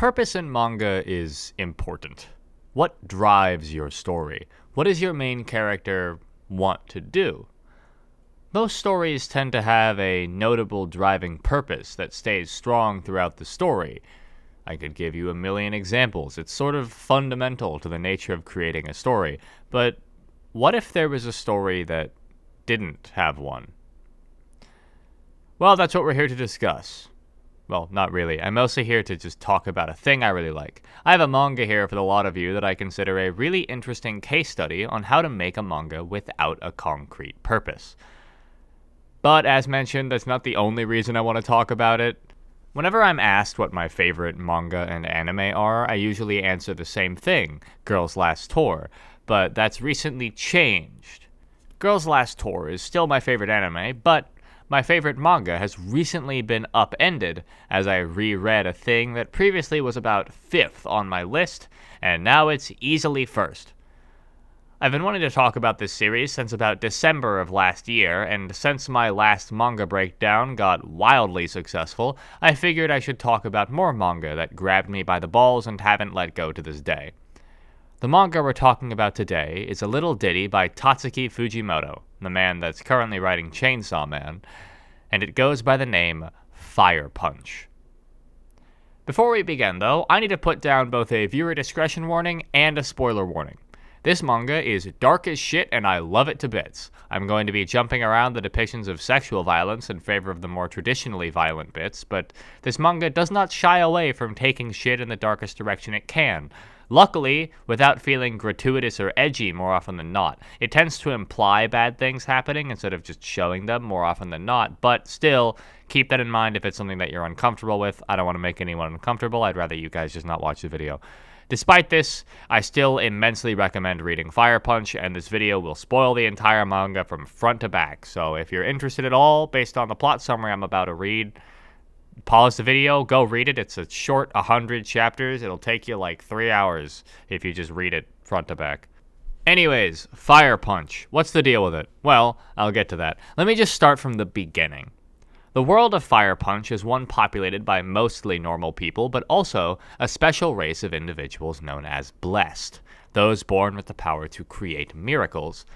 Purpose in manga is important. What drives your story? What does your main character want to do? Most stories tend to have a notable driving purpose that stays strong throughout the story. I could give you a million examples. It's sort of fundamental to the nature of creating a story. But what if there was a story that didn't have one? Well, that's what we're here to discuss. Well, not really. I'm mostly here to just talk about a thing I really like. I have a manga here for a lot of you that I consider a really interesting case study on how to make a manga without a concrete purpose. But as mentioned, that's not the only reason I want to talk about it. Whenever I'm asked what my favorite manga and anime are, I usually answer the same thing, Girls Last Tour, but that's recently changed. Girls Last Tour is still my favorite anime, but my favorite manga has recently been upended as I reread a thing that previously was about 5th on my list, and now it's easily 1st. I've been wanting to talk about this series since about December of last year, and since my last manga breakdown got wildly successful, I figured I should talk about more manga that grabbed me by the balls and haven't let go to this day. The manga we're talking about today is a little ditty by Tatsuki Fujimoto, the man that's currently writing Chainsaw Man, and it goes by the name Fire Punch. Before we begin, though, I need to put down both a viewer discretion warning and a spoiler warning. This manga is dark as shit and I love it to bits. I'm going to be jumping around the depictions of sexual violence in favor of the more traditionally violent bits, but this manga does not shy away from taking shit in the darkest direction it can. Luckily, without feeling gratuitous or edgy more often than not. It tends to imply bad things happening instead of just showing them more often than not, but still, keep that in mind if it's something that you're uncomfortable with. I don't want to make anyone uncomfortable. I'd rather you guys just not watch the video. Despite this, I still immensely recommend reading Fire Punch, and this video will spoil the entire manga from front to back. So if you're interested at all, based on the plot summary I'm about to read, pause the video, go read it. It's a short 100 chapters. It'll take you like 3 hours if you just read it front to back. Anyways, Fire Punch. What's the deal with it? Well, I'll get to that. Let me just start from the beginning. The world of Fire Punch is one populated by mostly normal people, but also a special race of individuals known as Blessed, those born with the power to create miracles.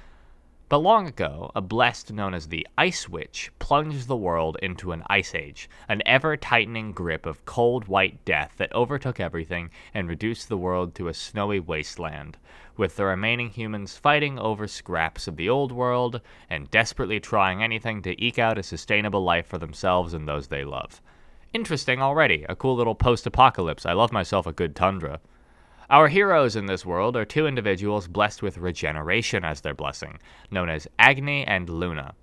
But long ago, a Blessed known as the Ice Witch plunged the world into an ice age, an ever-tightening grip of cold white death that overtook everything and reduced the world to a snowy wasteland, with the remaining humans fighting over scraps of the old world and desperately trying anything to eke out a sustainable life for themselves and those they love. Interesting already, a cool little post-apocalypse. I love myself a good tundra. Our heroes in this world are two individuals blessed with regeneration as their blessing, known as Agni and Luna.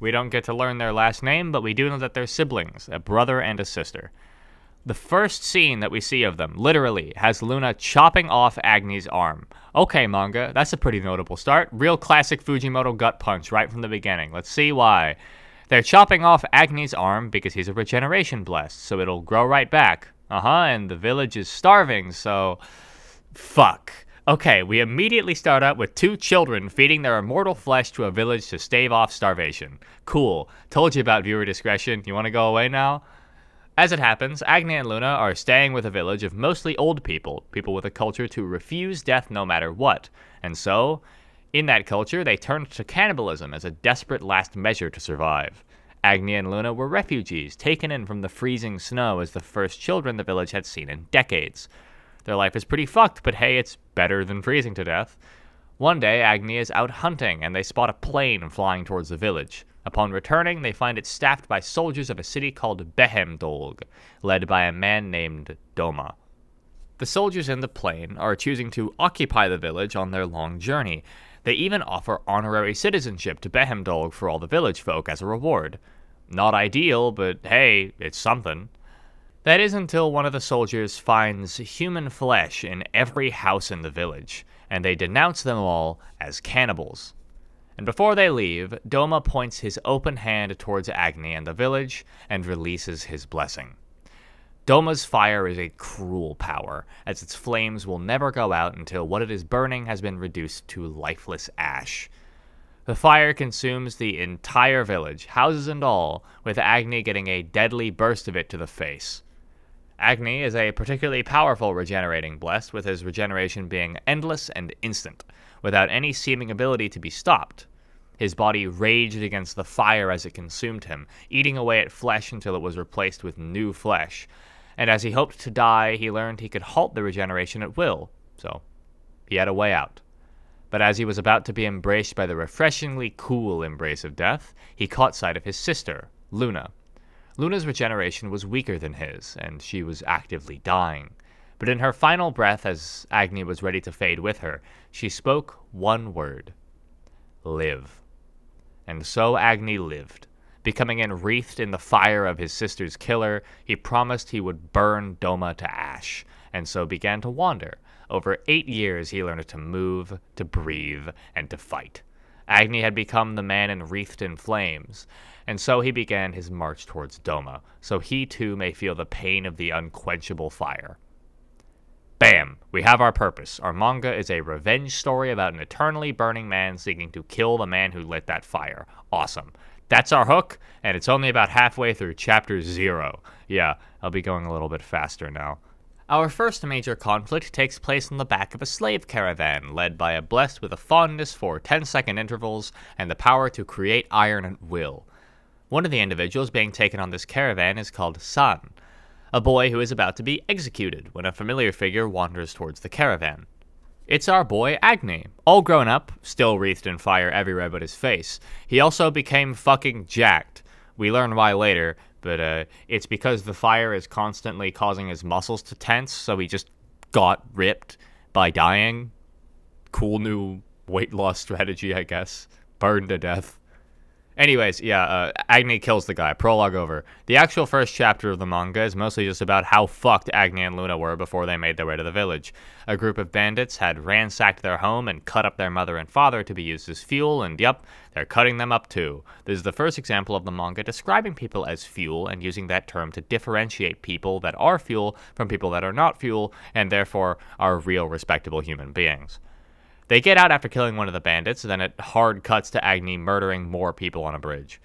We don't get to learn their last name, but we do know that they're siblings, a brother and a sister. The first scene that we see of them, literally, has Luna chopping off Agni's arm. Okay, manga, that's a pretty notable start. Real classic Fujimoto gut punch right from the beginning. Let's see why. They're chopping off Agni's arm because he's a regeneration blessed, so it'll grow right back. And the village is starving, so... Fuck. Okay, we immediately start out with 2 children feeding their immortal flesh to a village to stave off starvation. Cool. Told you about viewer discretion. You want to go away now? As it happens, Agni and Luna are staying with a village of mostly old people, people with a culture to refuse death no matter what. And so, in that culture, they turned to cannibalism as a desperate last measure to survive. Agni and Luna were refugees, taken in from the freezing snow as the first children the village had seen in decades. Their life is pretty fucked, but hey, it's better than freezing to death. One day, Agni is out hunting, and they spot a plane flying towards the village. Upon returning, they find it staffed by soldiers of a city called Behem-Dolg, led by a man named Doma. The soldiers in the plane are choosing to occupy the village on their long journey. They even offer honorary citizenship to Behem-Dolg for all the village folk as a reward. Not ideal, but hey, it's something. That is until one of the soldiers finds human flesh in every house in the village, and they denounce them all as cannibals. And before they leave, Doma points his open hand towards Agni and the village and releases his blessing. Doma's fire is a cruel power, as its flames will never go out until what it is burning has been reduced to lifeless ash. The fire consumes the entire village, houses and all, with Agni getting a deadly burst of it to the face. Agni is a particularly powerful regenerating blessed, with his regeneration being endless and instant, without any seeming ability to be stopped. His body raged against the fire as it consumed him, eating away at flesh until it was replaced with new flesh. And as he hoped to die, he learned he could halt the regeneration at will, so he had a way out. But as he was about to be embraced by the refreshingly cool embrace of death, he caught sight of his sister, Luna. Luna's regeneration was weaker than his, and she was actively dying. But in her final breath, as Agni was ready to fade with her, she spoke one word: live. And so Agni lived. Becoming enwreathed in the fire of his sister's killer, he promised he would burn Doma to ash, and so began to wander. Over 8 years he learned to move, to breathe, and to fight. Agni had become the man enwreathed in flames, and so he began his march towards Doma, so he too may feel the pain of the unquenchable fire. Bam! We have our purpose. Our manga is a revenge story about an eternally burning man seeking to kill the man who lit that fire. Awesome. That's our hook, and it's only about halfway through chapter 0. Yeah, I'll be going a little bit faster now. Our first major conflict takes place on the back of a slave caravan, led by a blessed with a fondness for 10-second intervals and the power to create iron at will. One of the individuals being taken on this caravan is called San, a boy who is about to be executed when a familiar figure wanders towards the caravan. It's our boy Agni, all grown up, still wreathed in fire everywhere but his face. He also became fucking jacked. We learn why later, but it's because the fire is constantly causing his muscles to tense, so he just got ripped by dying. Cool new weight loss strategy, I guess. Burned to death. Anyways, Agni kills the guy. Prologue over. The actual first chapter of the manga is mostly just about how fucked Agni and Luna were before they made their way to the village. A group of bandits had ransacked their home and cut up their mother and father to be used as fuel, and yep, they're cutting them up too. This is the first example of the manga describing people as fuel and using that term to differentiate people that are fuel from people that are not fuel, and therefore are real respectable human beings. They get out after killing one of the bandits, then it hard cuts to Agni murdering more people on a bridge.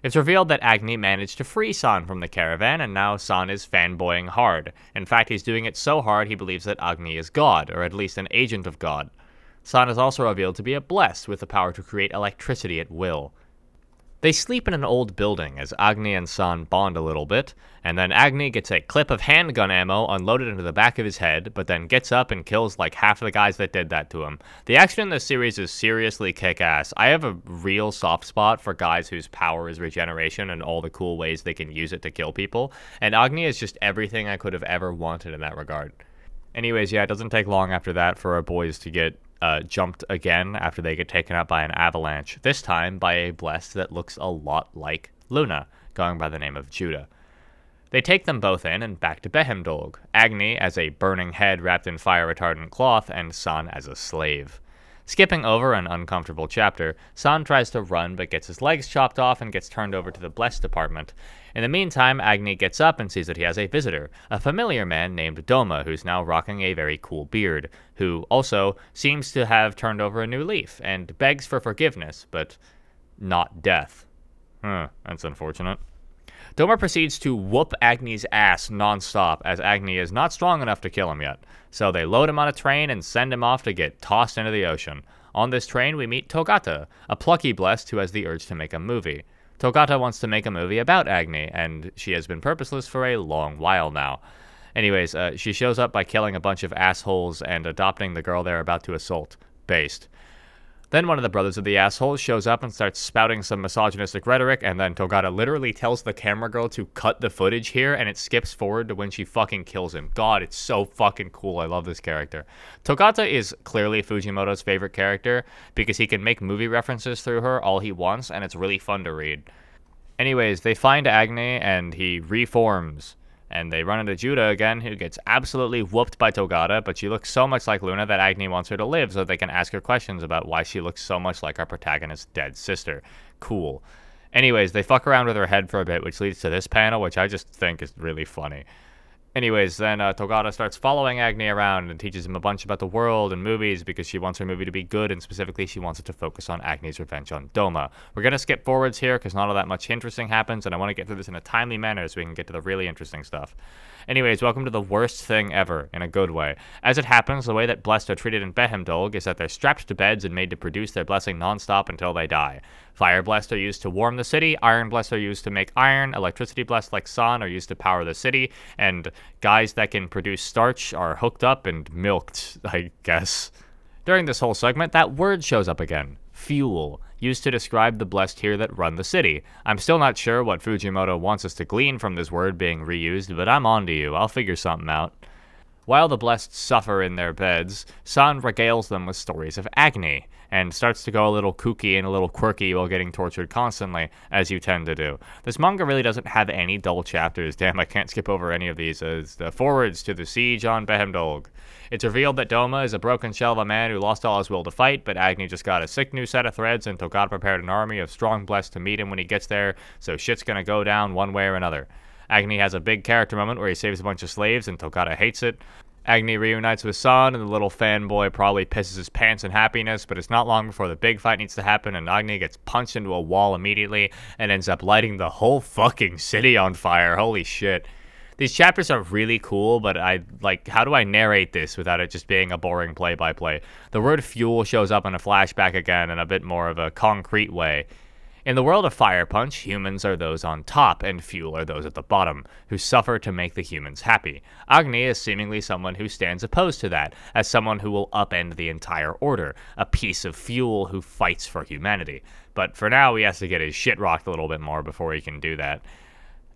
It's revealed that Agni managed to free San from the caravan, and now San is fanboying hard. In fact, he's doing it so hard he believes that Agni is God, or at least an agent of God. San is also revealed to be a blessed with the power to create electricity at will. They sleep in an old building as Agni and San bond a little bit, and then Agni gets a clip of handgun ammo unloaded into the back of his head, but then gets up and kills like half of the guys that did that to him. The action in this series is seriously kick-ass. I have a real soft spot for guys whose power is regeneration and all the cool ways they can use it to kill people, and Agni is just everything I could have ever wanted in that regard. Anyways, it doesn't take long after that for our boys to get jumped again after they get taken out by an avalanche, this time by a blessed that looks a lot like Luna, going by the name of Judah. They take them both in and back to Behemdolg, Agni as a burning head wrapped in fire-retardant cloth, and San as a slave. Skipping over an uncomfortable chapter, San tries to run but gets his legs chopped off and gets turned over to the blessed department. In the meantime, Agni gets up and sees that he has a visitor, a familiar man named Doma, who's now rocking a very cool beard, who also seems to have turned over a new leaf, and begs for forgiveness, but not death. That's unfortunate. Doma proceeds to whoop Agni's ass non-stop, as Agni is not strong enough to kill him yet. So they load him on a train and send him off to get tossed into the ocean. On this train, we meet Togata, a plucky blessed who has the urge to make a movie. Togata wants to make a movie about Agni, and she has been purposeless for a long while now. Anyways, she shows up by killing a bunch of assholes and adopting the girl they're about to assault. Based. Then one of the brothers of the assholes shows up and starts spouting some misogynistic rhetoric, and then Togata literally tells the camera girl to cut the footage here, and it skips forward to when she fucking kills him. God, it's so fucking cool. I love this character. Togata is clearly Fujimoto's favorite character, because he can make movie references through her all he wants, and it's really fun to read. Anyways, they find Agni, and he reforms. And they run into Judah again, who gets absolutely whooped by Togata, but she looks so much like Luna that Agni wants her to live so they can ask her questions about why she looks so much like our protagonist's dead sister. Cool. Anyways, they fuck around with her head for a bit, which leads to this panel, which I just think is really funny. Anyways, then Togata starts following Agni around and teaches him a bunch about the world and movies because she wants her movie to be good, and specifically she wants it to focus on Agni's revenge on Doma. We're going to skip forwards here because not all that much interesting happens, and I want to get through this in a timely manner so we can get to the really interesting stuff. Anyways, welcome to the worst thing ever, in a good way. As it happens, the way that Blessed are treated in Behemdolg is that they're strapped to beds and made to produce their blessing non-stop until they die. Fire Blessed are used to warm the city, Iron Blessed are used to make iron, Electricity Blessed like San are used to power the city, and guys that can produce starch are hooked up and milked, I guess. During this whole segment, that word shows up again. Fuel, used to describe the blessed here that run the city. I'm still not sure what Fujimoto wants us to glean from this word being reused, but I'm on to you. I'll figure something out. While the blessed suffer in their beds, San regales them with stories of Agni, and starts to go a little kooky and a little quirky while getting tortured constantly, as you tend to do. This manga really doesn't have any dull chapters. Damn, I can't skip over any of these. As the forwards to the siege on Behemdolg. It's revealed that Doma is a broken shell of a man who lost all his will to fight, but Agni just got a sick new set of threads, and Togata prepared an army of strong blessed to meet him when he gets there, so shit's gonna go down one way or another. Agni has a big character moment where he saves a bunch of slaves, and Togata hates it. Agni reunites with San, and the little fanboy probably pisses his pants in happiness, but it's not long before the big fight needs to happen, and Agni gets punched into a wall immediately, and ends up lighting the whole fucking city on fire. Holy shit. These chapters are really cool, but how do I narrate this without it just being a boring play-by-play? The word fuel shows up in a flashback again in a bit more of a concrete way. In the world of Fire Punch, humans are those on top, and fuel are those at the bottom, who suffer to make the humans happy. Agni is seemingly someone who stands opposed to that, as someone who will upend the entire order, a piece of fuel who fights for humanity. But for now, he has to get his shit rocked a little bit more before he can do that.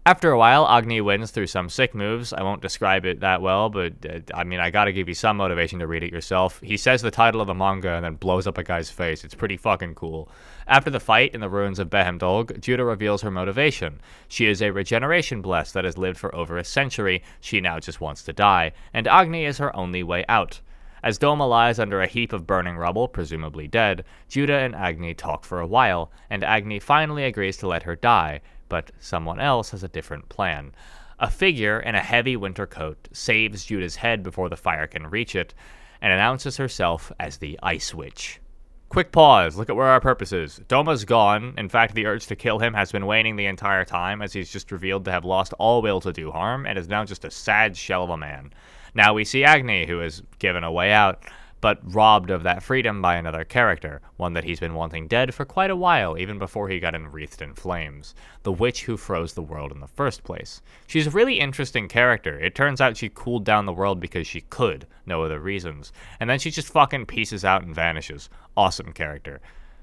After a while, Agni wins through some sick moves. I won't describe it that well, but I gotta give you some motivation to read it yourself. He says the title of the manga and then blows up a guy's face. It's pretty fucking cool. After the fight in the ruins of Behemdolg, Judah reveals her motivation. She is a regeneration blessed that has lived for over a century. She now just wants to die, and Agni is her only way out. As Doma lies under a heap of burning rubble, presumably dead, Judah and Agni talk for a while, and Agni finally agrees to let her die, but someone else has a different plan. A figure in a heavy winter coat saves Judah's head before the fire can reach it, and announces herself as the Ice Witch. Quick pause, look at where our purpose is. Doma's gone. In fact, the urge to kill him has been waning the entire time, as he's just revealed to have lost all will to do harm, and is now just a sad shell of a man. Now we see Agni, who is given a way out, but robbed of that freedom by another character, one that he's been wanting dead for quite a while, even before he got enwreathed in flames. The witch who froze the world in the first place. She's a really interesting character. It turns out she cooled down the world because she could, no other reasons. And then she just fucking pieces out and vanishes. Awesome character.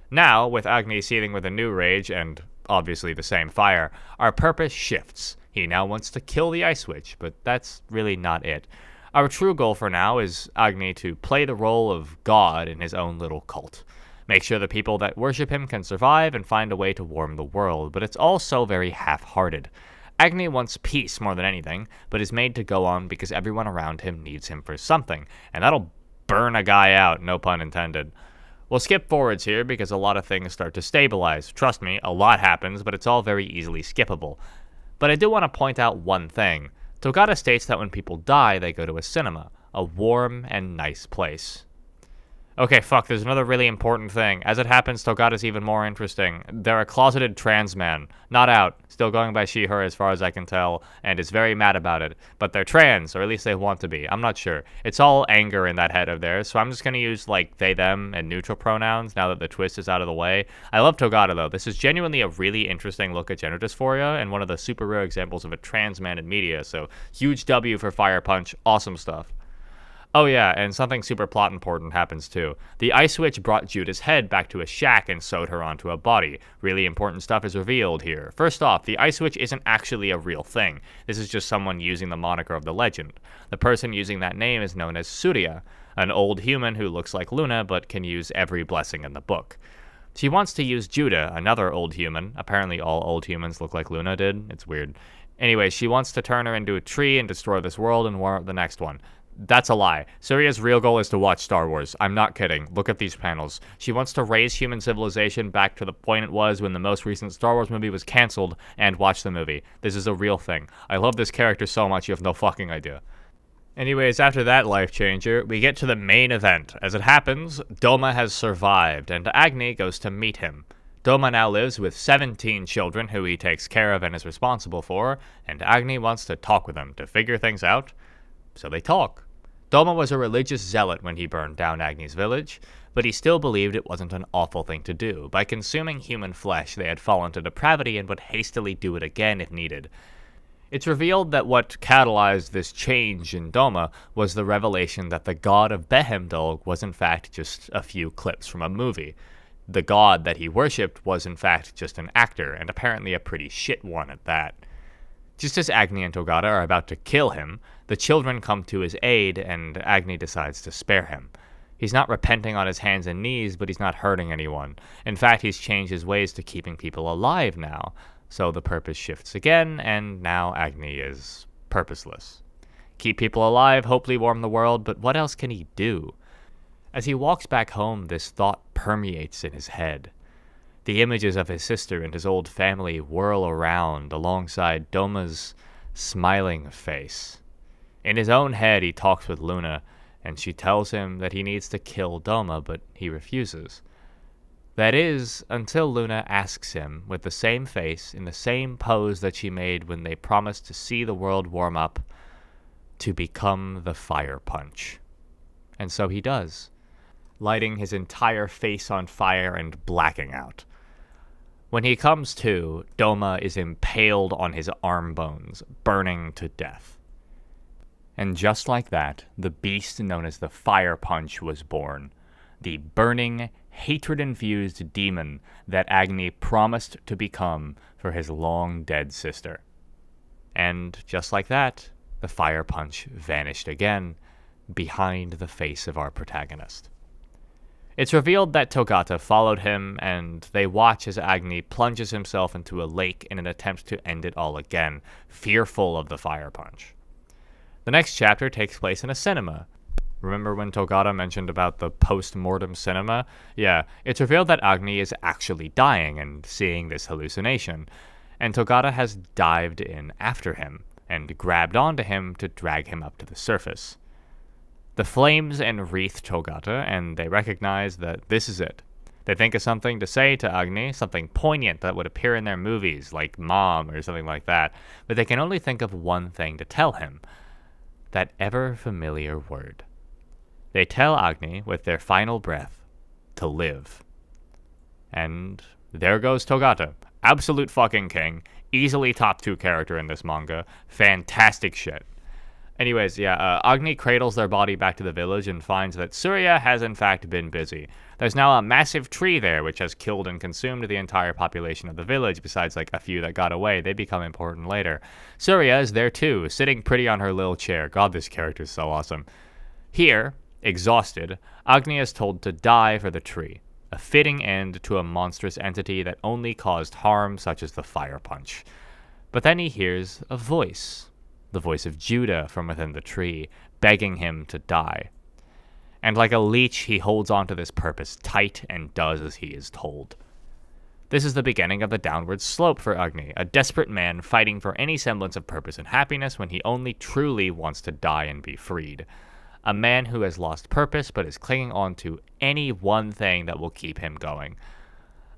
Now, with Agni seething with a new rage, and obviously the same fire, our purpose shifts. He now wants to kill the Ice Witch, but that's really not it. Our true goal for now is Agni to play the role of God in his own little cult. Make sure the people that worship him can survive and find a way to warm the world, but it's all so very half-hearted. Agni wants peace more than anything, but is made to go on because everyone around him needs him for something, and that'll burn a guy out, no pun intended. We'll skip forwards here because a lot of things start to stabilize. Trust me, a lot happens, but it's all very easily skippable. But I do want to point out one thing. Togata states that when people die, they go to a cinema, a warm and nice place. Okay, fuck, there's another really important thing. As it happens, Togata's even more interesting. They're a closeted trans man. Not out, still going by she, her as far as I can tell, and is very mad about it. But they're trans, or at least they want to be. I'm not sure. It's all anger in that head of theirs, so I'm just gonna use, they, them, and neutral pronouns now that the twist is out of the way. I love Togata, though. This is genuinely a really interesting look at gender dysphoria, and one of the super rare examples of a trans man in media, so huge W for Fire Punch. Awesome stuff. Oh yeah, and something super plot important happens too. The Ice Witch brought Judah's head back to a shack and sewed her onto a body. Really important stuff is revealed here. First off, the Ice Witch isn't actually a real thing. This is just someone using the moniker of the legend. The person using that name is known as Surya, an old human who looks like Luna but can use every blessing in the book. She wants to use Judah, another old human. Apparently all old humans look like Luna did. It's weird. Anyway, she wants to turn her into a tree and destroy this world and warm up the next one. That's a lie. Surya's real goal is to watch Star Wars. I'm not kidding. Look at these panels. She wants to raise human civilization back to the point it was when the most recent Star Wars movie was canceled, and watch the movie. This is a real thing. I love this character so much you have no fucking idea. Anyways, after that life changer, we get to the main event. As it happens, Doma has survived, and Agni goes to meet him. Doma now lives with 17 children who he takes care of and is responsible for, and Agni wants to talk with them to figure things out. So they talk. Doma was a religious zealot when he burned down Agni's village, but he still believed it wasn't an awful thing to do. By consuming human flesh, they had fallen to depravity and would hastily do it again if needed. It's revealed that what catalyzed this change in Doma was the revelation that the god of Behemdolg was in fact just a few clips from a movie. The god that he worshipped was in fact just an actor, and apparently a pretty shit one at that. Just as Agni and Togata are about to kill him, the children come to his aid, and Agni decides to spare him. He's not repenting on his hands and knees, but he's not hurting anyone. In fact, he's changed his ways to keeping people alive now. So the purpose shifts again, and now Agni is purposeless. Keep people alive, hopefully warm the world, but what else can he do? As he walks back home, this thought permeates in his head. The images of his sister and his old family whirl around alongside Doma's smiling face. In his own head, he talks with Luna, and she tells him that he needs to kill Doma, but he refuses. That is, until Luna asks him, with the same face, in the same pose that she made when they promised to see the world warm up, to become the Fire Punch. And so he does, lighting his entire face on fire and blacking out. When he comes to, Doma is impaled on his arm bones, burning to death. And just like that, the beast known as the Fire Punch was born. The burning, hatred-infused demon that Agni promised to become for his long-dead sister. And just like that, the Fire Punch vanished again, behind the face of our protagonist. It's revealed that Togata followed him, and they watch as Agni plunges himself into a lake in an attempt to end it all again, fearful of the Fire Punch. The next chapter takes place in a cinema. Remember when Togata mentioned about the post-mortem cinema? Yeah, it's revealed that Agni is actually dying and seeing this hallucination, and Togata has dived in after him, and grabbed onto him to drag him up to the surface. The flames enwreath Togata, and they recognize that this is it. They think of something to say to Agni, something poignant that would appear in their movies, like Mom or something like that, but they can only think of one thing to tell him. That ever-familiar word. They tell Agni, with their final breath, to live. And there goes Togata. Absolute fucking king. Easily top 2 character in this manga. Fantastic shit. Anyways, Agni cradles their body back to the village and finds that Surya has in fact been busy. There's now a massive tree there which has killed and consumed the entire population of the village, besides like a few that got away. They become important later. Surya is there too, sitting pretty on her little chair. God, this character is so awesome. Here, exhausted, Agni is told to die for the tree, a fitting end to a monstrous entity that only caused harm such as the Fire Punch. But then he hears a voice. The voice of Judah from within the tree, begging him to die. And like a leech, he holds on to this purpose tight and does as he is told. This is the beginning of the downward slope for Agni, a desperate man fighting for any semblance of purpose and happiness when he only truly wants to die and be freed. A man who has lost purpose but is clinging on to any one thing that will keep him going.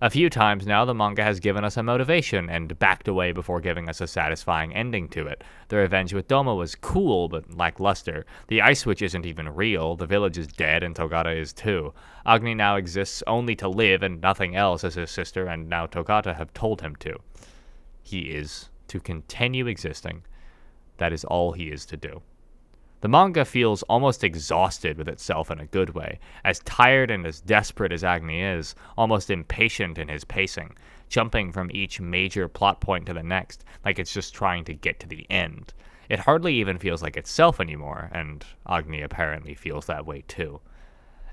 A few times now, the manga has given us a motivation and backed away before giving us a satisfying ending to it. The revenge with Doma was cool, but lackluster. The ice witch isn't even real, the village is dead, and Togata is too. Agni now exists only to live and nothing else, as his sister and now Togata have told him to. He is to continue existing. That is all he is to do. The manga feels almost exhausted with itself in a good way, as tired and as desperate as Agni is, almost impatient in his pacing, jumping from each major plot point to the next, like it's just trying to get to the end. It hardly even feels like itself anymore, and Agni apparently feels that way too.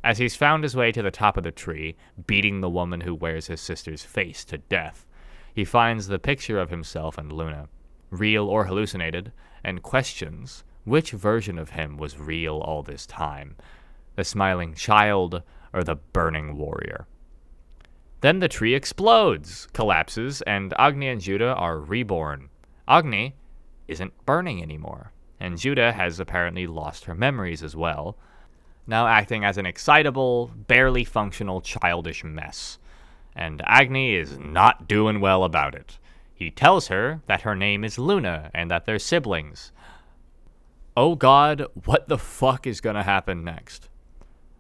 As he's found his way to the top of the tree, beating the woman who wears his sister's face to death, he finds the picture of himself and Luna, real or hallucinated, and questions Which version of him was real all this time? The smiling child or the burning warrior? Then the tree explodes, collapses, and Agni and Judah are reborn. Agni isn't burning anymore, and Judah has apparently lost her memories as well, now acting as an excitable, barely functional childish mess. And Agni is not doing well about it. He tells her that her name is Luna and that they're siblings. Oh god, what the fuck is gonna happen next?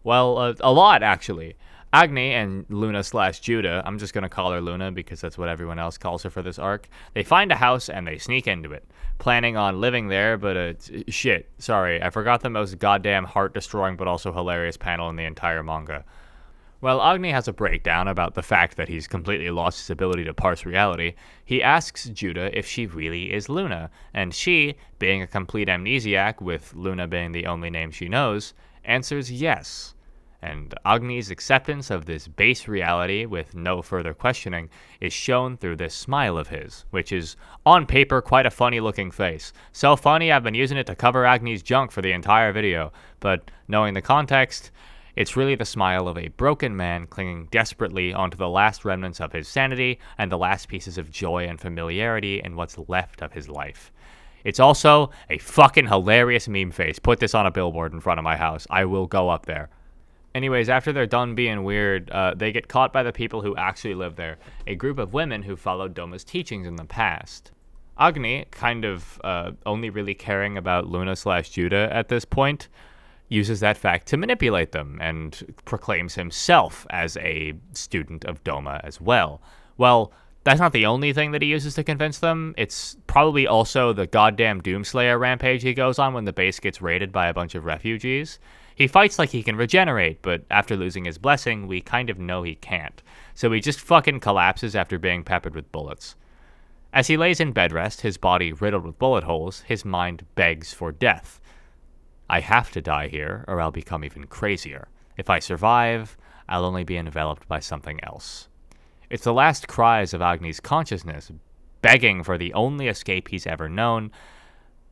Well, a lot, actually. Agni and Luna/Judah, I'm just gonna call her Luna because that's what everyone else calls her for this arc, they find a house and they sneak into it, planning on living there, but shit, sorry, I forgot the most goddamn heart-destroying but also hilarious panel in the entire manga. While Agni has a breakdown about the fact that he's completely lost his ability to parse reality, he asks Judah if she really is Luna, and she, being a complete amnesiac, with Luna being the only name she knows, answers yes. And Agni's acceptance of this base reality with no further questioning is shown through this smile of his, which is, on paper, quite a funny looking face. So funny I've been using it to cover Agni's junk for the entire video, but knowing the context, it's really the smile of a broken man clinging desperately onto the last remnants of his sanity and the last pieces of joy and familiarity in what's left of his life. It's also a fucking hilarious meme face. Put this on a billboard in front of my house. I will go up there. Anyways, after they're done being weird, they get caught by the people who actually live there, a group of women who followed Doma's teachings in the past. Agni, kind of only really caring about Luna/Judah at this point, uses that fact to manipulate them and proclaims himself as a student of Doma as well. Well, that's not the only thing that he uses to convince them. It's probably also the goddamn Doomslayer rampage he goes on when the base gets raided by a bunch of refugees. He fights like he can regenerate, but after losing his blessing, we kind of know he can't. So he just fucking collapses after being peppered with bullets. As he lays in bed rest, his body riddled with bullet holes, his mind begs for death. I have to die here, or I'll become even crazier. If I survive, I'll only be enveloped by something else. It's the last cries of Agni's consciousness, begging for the only escape he's ever known,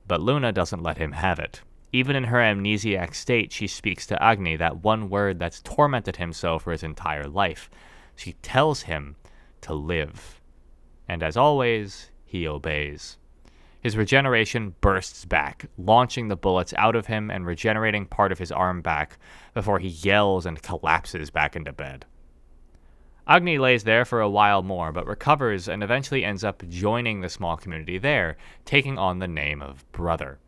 but Luna doesn't let him have it. Even in her amnesiac state, she speaks to Agni that one word that's tormented him so for his entire life. She tells him to live. And as always, he obeys. His regeneration bursts back, launching the bullets out of him and regenerating part of his arm back before he yells and collapses back into bed. Agni lays there for a while more, but recovers and eventually ends up joining the small community there, taking on the name of Brother.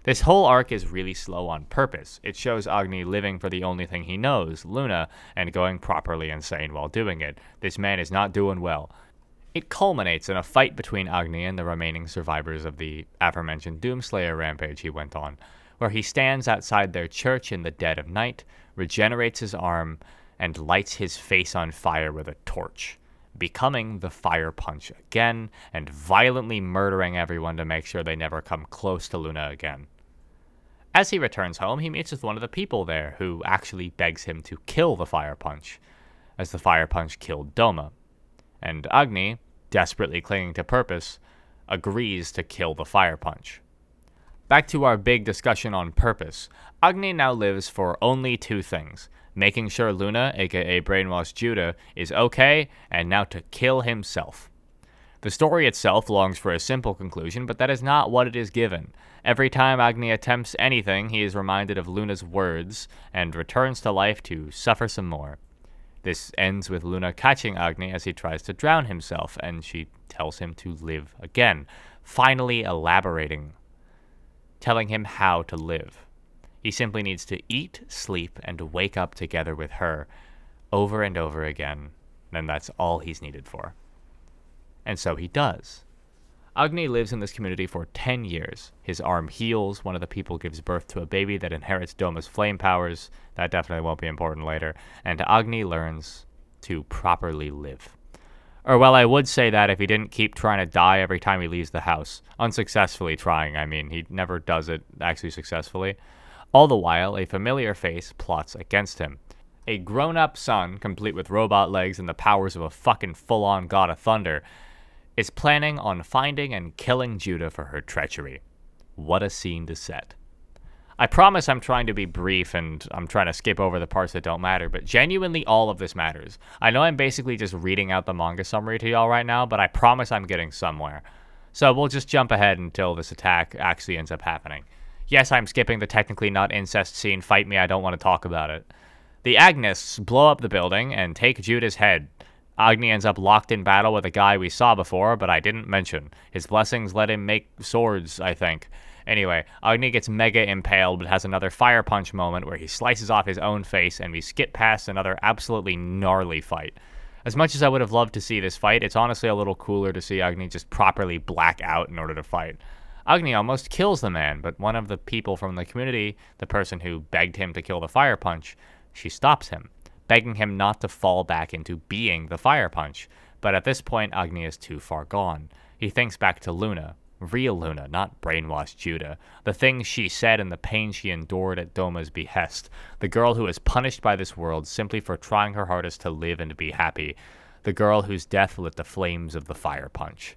This whole arc is really slow on purpose. It shows Agni living for the only thing he knows, Luna, and going properly insane while doing it. This man is not doing well. It culminates in a fight between Agni and the remaining survivors of the aforementioned Doomslayer rampage he went on, where he stands outside their church in the dead of night, regenerates his arm, and lights his face on fire with a torch, becoming the Fire Punch again, and violently murdering everyone to make sure they never come close to Luna again. As he returns home, he meets with one of the people there, who actually begs him to kill the Fire Punch, as the Fire Punch killed Doma. And Agni, desperately clinging to purpose, agrees to kill the Fire Punch. Back to our big discussion on purpose, Agni now lives for only two things: making sure Luna, aka Brainwashed Judah, is okay, and now to kill himself. The story itself longs for a simple conclusion, but that is not what it is given. Every time Agni attempts anything, he is reminded of Luna's words, and returns to life to suffer some more. This ends with Luna catching Agni as he tries to drown himself, and she tells him to live again, finally elaborating, telling him how to live. He simply needs to eat, sleep, and wake up together with her, over and over again, and that's all he's needed for. And so he does. Agni lives in this community for 10 years. His arm heals, one of the people gives birth to a baby that inherits Doma's flame powers, that definitely won't be important later, and Agni learns to properly live. Or well, I would say that if he didn't keep trying to die every time he leaves the house. Unsuccessfully trying, I mean, he never does it actually successfully. All the while, a familiar face plots against him. A grown-up son, complete with robot legs and the powers of a fucking full-on god of thunder, is planning on finding and killing Judah for her treachery. What a scene to set. I promise I'm trying to be brief and I'm trying to skip over the parts that don't matter, but genuinely all of this matters. I know I'm basically just reading out the manga summary to y'all right now, but I promise I'm getting somewhere. So we'll just jump ahead until this attack actually ends up happening. Yes, I'm skipping the technically not incest scene, fight me, I don't want to talk about it. The Agnists blow up the building and take Judah's head. Agni ends up locked in battle with a guy we saw before, but I didn't mention. His blessings let him make swords, I think. Anyway, Agni gets mega impaled, but has another fire punch moment where he slices off his own face, and we skip past another absolutely gnarly fight. As much as I would have loved to see this fight, it's honestly a little cooler to see Agni just properly black out in order to fight. Agni almost kills the man, but one of the people from the community, the person who begged him to kill the fire punch, she stops him, begging him not to fall back into being the fire punch. But at this point, Agni is too far gone. He thinks back to Luna. Real Luna, not brainwashed Judah. The things she said and the pain she endured at Doma's behest. The girl who is punished by this world simply for trying her hardest to live and be happy. The girl whose death lit the flames of the fire punch.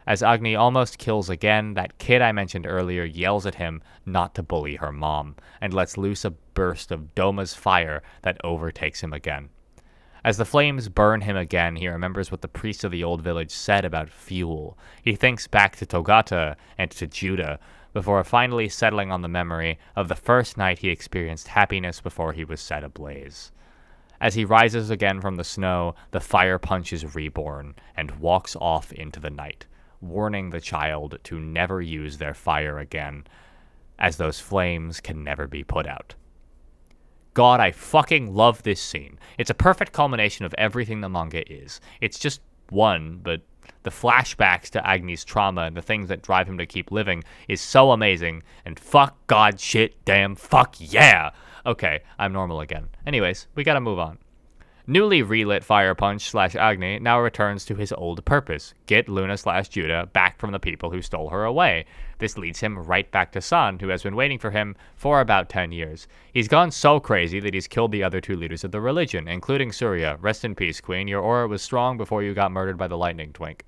As Agni almost kills again, that kid I mentioned earlier yells at him not to bully her mom, and lets loose a burst of Doma's fire that overtakes him again. As the flames burn him again, he remembers what the priest of the old village said about fuel. He thinks back to Togata and to Judah, before finally settling on the memory of the first night he experienced happiness before he was set ablaze. As he rises again from the snow, the fire punch is reborn, and walks off into the night, warning the child to never use their fire again, as those flames can never be put out. God, I fucking love this scene. It's a perfect culmination of everything the manga is. It's just one, but the flashbacks to Agni's trauma and the things that drive him to keep living is so amazing, and fuck, God, shit, damn, fuck, yeah! Okay, I'm normal again. Anyways, we gotta move on. Newly relit Fire Punch / Agni now returns to his old purpose, get Luna / Judah back from the people who stole her away. This leads him right back to San, who has been waiting for him for about 10 years. He's gone so crazy that he's killed the other two leaders of the religion, including Surya. Rest in peace, Queen. Your aura was strong before you got murdered by the lightning twink.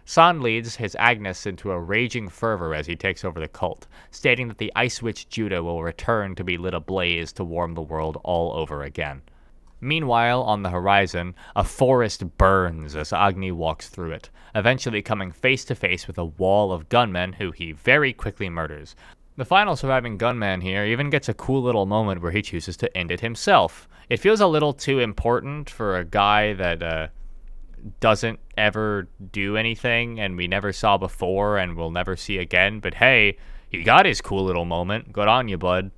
San leads his Agnes into a raging fervor as he takes over the cult, stating that the Ice Witch Judah will return to be lit ablaze to warm the world all over again. Meanwhile, on the horizon, a forest burns as Agni walks through it, eventually coming face to face with a wall of gunmen who he very quickly murders. The final surviving gunman here even gets a cool little moment where he chooses to end it himself. It feels a little too important for a guy that doesn't ever do anything and we never saw before and will never see again, but hey, he got his cool little moment. Good on you, bud.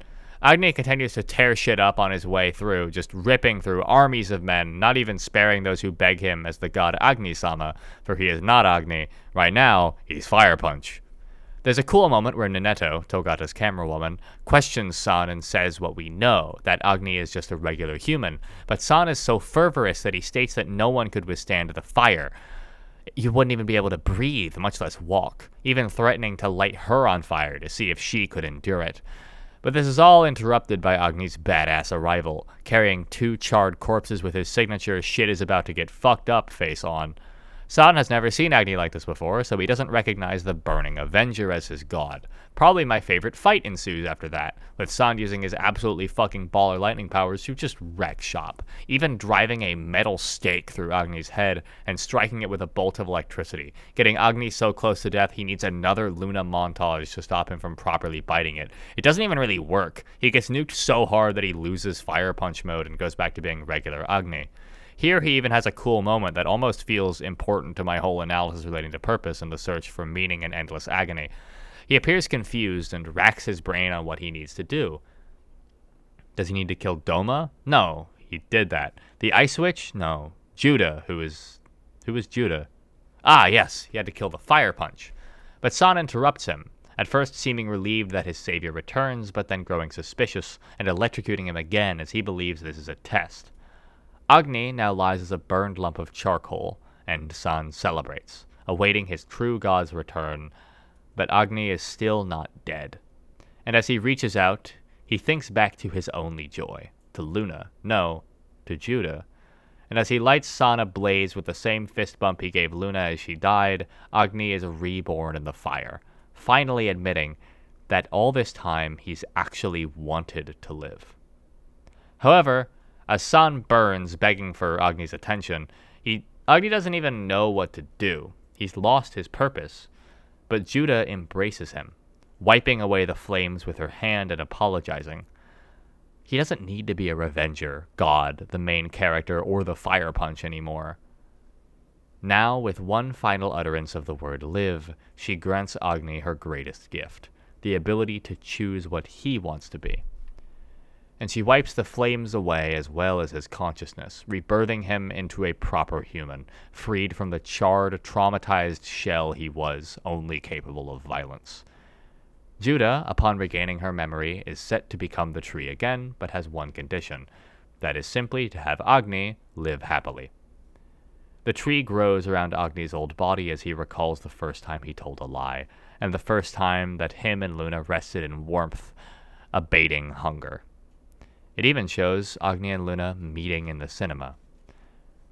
Agni continues to tear shit up on his way through, just ripping through armies of men, not even sparing those who beg him as the god Agni-sama, for he is not Agni. Right now, he's Fire Punch. There's a cool moment where Neneto, Togata's camera woman, questions San and says what we know, that Agni is just a regular human, but San is so fervorous that he states that no one could withstand the fire. You wouldn't even be able to breathe, much less walk, even threatening to light her on fire to see if she could endure it. But this is all interrupted by Agni's badass arrival, carrying 2 charred corpses with his signature "shit is about to get fucked up" face on. San has never seen Agni like this before, so he doesn't recognize the Burning Avenger as his god. Probably my favorite fight ensues after that, with San using his absolutely fucking baller lightning powers to just wreck shop, even driving a metal stake through Agni's head and striking it with a bolt of electricity, getting Agni so close to death he needs another Luna montage to stop him from properly biting it. It doesn't even really work. He gets nuked so hard that he loses Fire Punch mode and goes back to being regular Agni. Here he even has a cool moment that almost feels important to my whole analysis relating to purpose and the search for meaning and endless agony. He appears confused and racks his brain on what he needs to do. Does he need to kill Doma? No, he did that. The Ice Witch? No. Judah, who is Judah? Ah, yes, he had to kill the Fire Punch. But San interrupts him, at first seeming relieved that his savior returns, but then growing suspicious and electrocuting him again as he believes this is a test. Agni now lies as a burned lump of charcoal, and San celebrates, awaiting his true god's return, but Agni is still not dead. And as he reaches out, he thinks back to his only joy, to Luna, no, to Judah. And as he lights San ablaze with the same fist bump he gave Luna as she died, Agni is reborn in the fire, finally admitting that all this time he's actually wanted to live. However, as San burns begging for Agni's attention, Agni doesn't even know what to do. He's lost his purpose. But Judah embraces him, wiping away the flames with her hand and apologizing. He doesn't need to be a revenger, God, the main character, or the fire punch anymore. Now, with one final utterance of the word live, she grants Agni her greatest gift, the ability to choose what he wants to be. And she wipes the flames away as well as his consciousness, rebirthing him into a proper human, freed from the charred, traumatized shell he was, only capable of violence. Judah, upon regaining her memory, is set to become the tree again, but has one condition. That is simply to have Agni live happily. The tree grows around Agni's old body as he recalls the first time he told a lie, and the first time that him and Luna rested in warmth, abating hunger. It even shows Agni and Luna meeting in the cinema.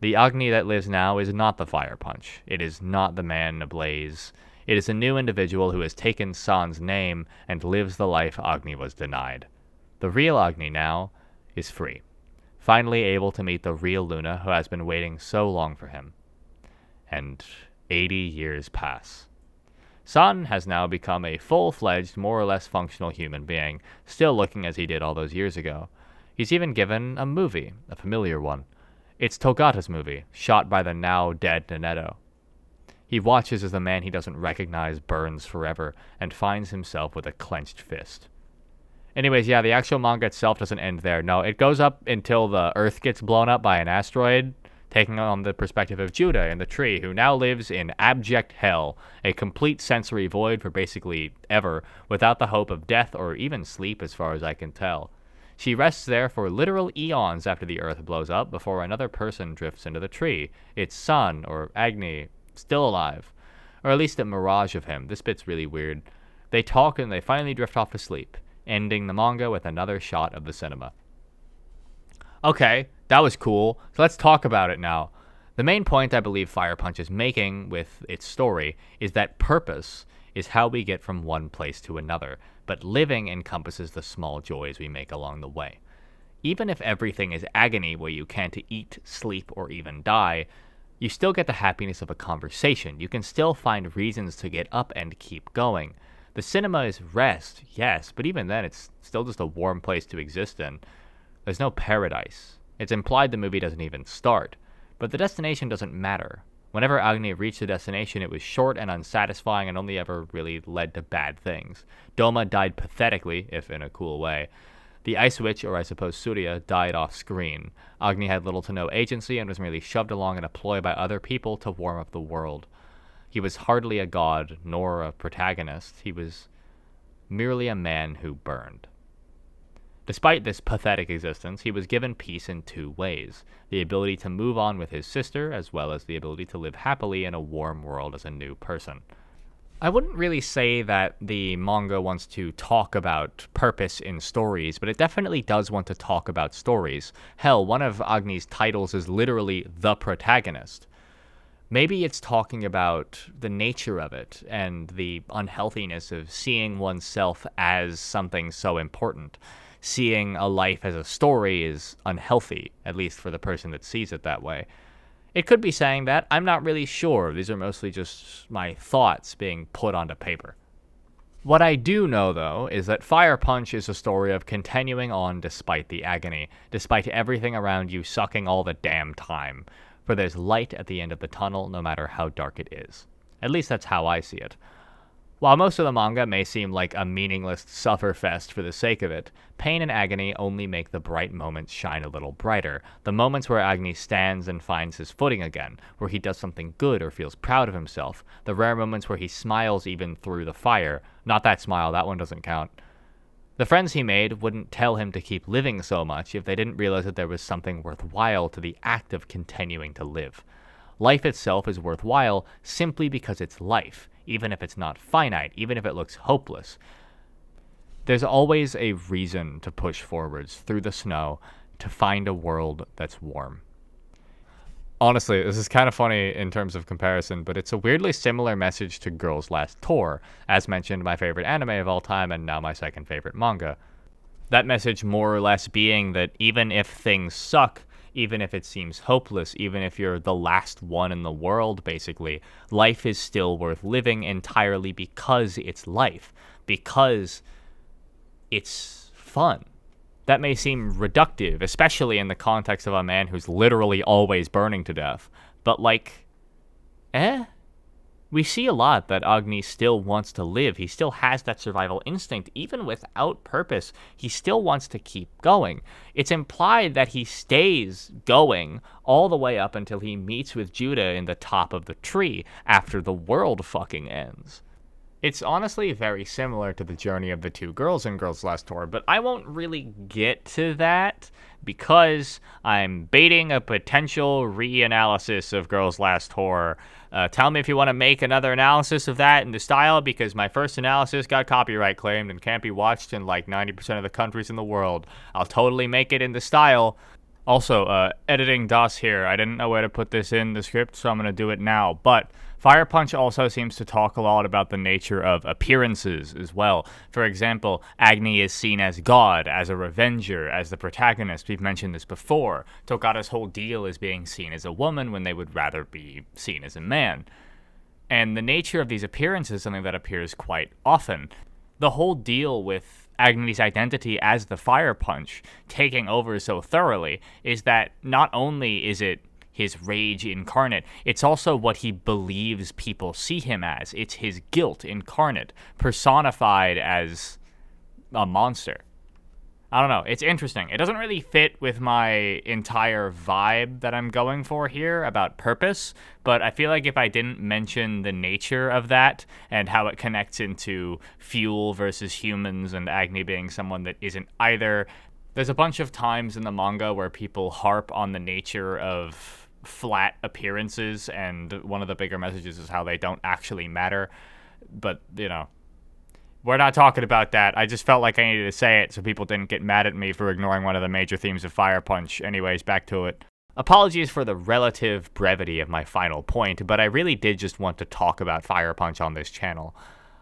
The Agni that lives now is not the fire punch. It is not the man ablaze. It is a new individual who has taken San's name and lives the life Agni was denied. The real Agni now is free, finally able to meet the real Luna who has been waiting so long for him. And 80 years pass. San has now become a full-fledged, more or less functional human being, still looking as he did all those years ago. He's even given a movie, a familiar one. It's Togata's movie, shot by the now-dead Nanetto. He watches as the man he doesn't recognize burns forever, and finds himself with a clenched fist. Anyways, yeah, the actual manga itself doesn't end there. No, it goes up until the Earth gets blown up by an asteroid, taking on the perspective of Judah in the tree, who now lives in abject hell, a complete sensory void for basically ever, without the hope of death or even sleep as far as I can tell. She rests there for literal eons after the Earth blows up before another person drifts into the tree. It's San, or Agni, still alive. Or at least a mirage of him. This bit's really weird. They talk and they finally drift off to sleep, ending the manga with another shot of the cinema. Okay, that was cool. So let's talk about it now. The main point I believe Fire Punch is making with its story is that purpose is how we get from one place to another, but living encompasses the small joys we make along the way. Even if everything is agony where you can't eat, sleep, or even die, you still get the happiness of a conversation. You can still find reasons to get up and keep going. The cinema is rest, yes, but even then it's still just a warm place to exist in. There's no paradise. It's implied the movie doesn't even start, but the destination doesn't matter. Whenever Agni reached the destination, it was short and unsatisfying and only ever really led to bad things. Doma died pathetically, if in a cool way. The Ice Witch, or I suppose Surya, died off screen. Agni had little to no agency and was merely shoved along in a ploy by other people to warm up the world. He was hardly a god, nor a protagonist. He was merely a man who burned. Despite this pathetic existence, he was given peace in two ways: the ability to move on with his sister, as well as the ability to live happily in a warm world as a new person. I wouldn't really say that the manga wants to talk about purpose in stories, but it definitely does want to talk about stories. Hell, one of Agni's titles is literally The Protagonist. Maybe it's talking about the nature of it and the unhealthiness of seeing oneself as something so important. Seeing a life as a story is unhealthy, at least for the person that sees it that way. It could be saying that. I'm not really sure. These are mostly just my thoughts being put onto paper. What I do know, though, is that Fire Punch is a story of continuing on despite the agony, despite everything around you sucking all the damn time. For there's light at the end of the tunnel, no matter how dark it is. At least that's how I see it. While most of the manga may seem like a meaningless sufferfest for the sake of it, pain and agony only make the bright moments shine a little brighter. The moments where Agni stands and finds his footing again, where he does something good or feels proud of himself. The rare moments where he smiles even through the fire. Not that smile, that one doesn't count. The friends he made wouldn't tell him to keep living so much if they didn't realize that there was something worthwhile to the act of continuing to live. Life itself is worthwhile simply because it's life. Even if it's not finite, even if it looks hopeless. There's always a reason to push forwards through the snow to find a world that's warm. Honestly, this is kind of funny in terms of comparison, but it's a weirdly similar message to Girls' Last Tour, as mentioned, my favorite anime of all time and now my second favorite manga. That message more or less being that even if things suck, even if it seems hopeless, even if you're the last one in the world, basically, life is still worth living entirely because it's life, because it's fun. That may seem reductive, especially in the context of a man who's literally always burning to death, but like, we see a lot that Agni still wants to live. He still has that survival instinct. Even without purpose, he still wants to keep going. It's implied that he stays going all the way up until he meets with Judah in the top of the tree after the world fucking ends. It's honestly very similar to the journey of the two girls in Girls' Last Tour, but I won't really get to that because I'm baiting a potential reanalysis of Girls' Last Tour. Tell me if you want to make another analysis of that in the style, because my first analysis got copyright claimed and can't be watched in like 90% of the countries in the world. I'll totally make it in the style. Also, editing DOS here. I didn't know where to put this in the script, so I'm going to do it now. But Fire Punch also seems to talk a lot about the nature of appearances as well. For example, Agni is seen as God, as a revenger, as the protagonist. We've mentioned this before. Tokata's whole deal is being seen as a woman when they would rather be seen as a man. And the nature of these appearances is something that appears quite often. The whole deal with Agni's identity as the Fire Punch taking over so thoroughly is that not only is it his rage incarnate, it's also what he believes people see him as. It's his guilt incarnate, personified as a monster. I don't know, it's interesting. It doesn't really fit with my entire vibe that I'm going for here about purpose, but I feel like if I didn't mention the nature of that and how it connects into fuel versus humans and Agni being someone that isn't either, there's a bunch of times in the manga where people harp on the nature of flat appearances, and one of the bigger messages is how they don't actually matter, but, you know, we're not talking about that. I just felt like I needed to say it so people didn't get mad at me for ignoring one of the major themes of Fire Punch. Anyways, back to it. Apologies for the relative brevity of my final point, but I really did just want to talk about Fire Punch on this channel.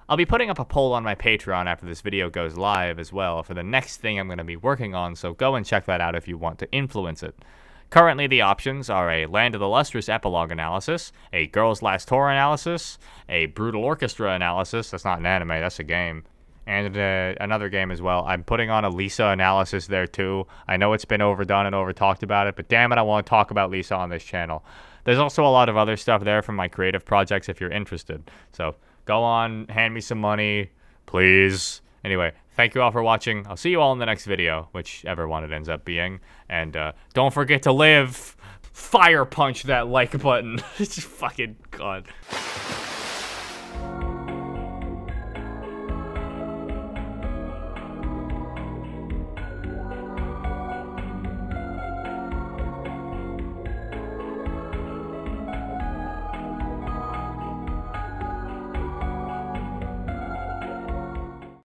I'll be putting up a poll on my Patreon after this video goes live as well for the next thing I'm going to be working on, so go and check that out if you want to influence it. Currently, the options are a Land of the Lustrous epilogue analysis, a Girls' Last Tour analysis, a Brutal Orchestra analysis, that's not an anime, that's a game, and another game as well. I'm putting on a Lisa analysis there too. I know it's been overdone and over-talked about it, but damn it, I want to talk about Lisa on this channel. There's also a lot of other stuff there from my creative projects if you're interested. So go on, hand me some money, please. Anyway, thank you all for watching. I'll see you all in the next video, whichever one it ends up being. And don't forget to live. Fire punch that like button. It's just fucking God.